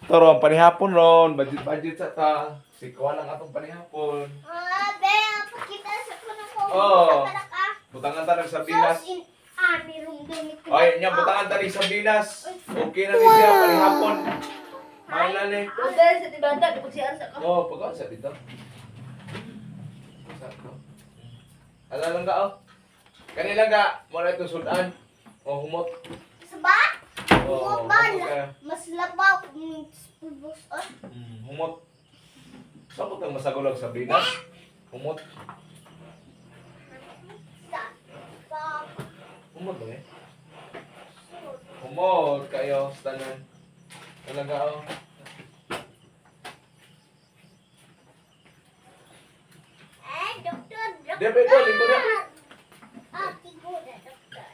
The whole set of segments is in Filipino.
Toro ang panihapon ron, budget sa ta. Sikuan lang atong panihapon. Be, pakita sa ko na ko. Oo. Sa ka. Butangan ta ng sardinas. Sauce in anirong gamit ko. Ay, nya butangan ta ng sardinas. Okay na ni siya panihapon. Mahal ni. Dahil sa tibanda, kapag siya sa ka. Oh, pagkasa dito. Ala lang ka oh. Kanila ga, mo na ito sudan. O humot. Saba? Oo, Humot humot ka. mas labaw. Pulbos. Humot. Saan ko tang masagulag sa binas? Humot. Humot ba eh? Humot kayo, stanan. Talaga oh. Doktor. Debe ko, lingkod na. Tigo na, doktor.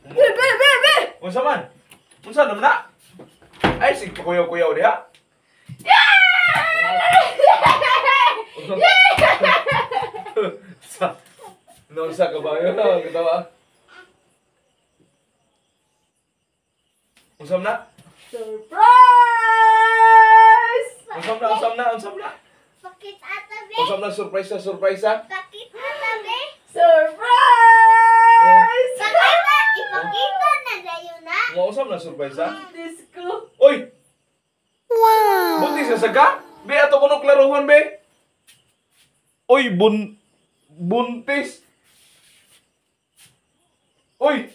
Be! Unsa man? Unsa naman na? Ay, sig kuyaw-kuyaw diha. Sa no sa kabayo na kitawa. Unsam na? Surprise! Unsam na. Pakit ata, be. Unsam na surprise. Pakit ata, be. Surprise! Pakita, ipakita na dayo na. Mo unsam na surprise? Disco. Oy! Wow! Buntis sa saka? Be ato kuno klaruhon be. Oy, buntis. Oy!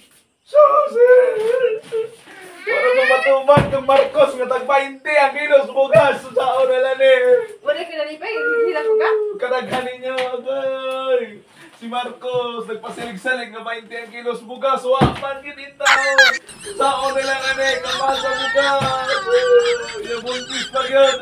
Para matubag ng Marcos nga tag 20 ang kilos bugas sa oras ni. Wala ka nalipay, hindi lang ko ka. Kadaghan ninyo, agay. Si Marcos, nagpasilig-salig na 20 ang kilos bugas. Wa man gitintaw. Sa oras lang ani, kamasa bugas. Yung buntis pa yun.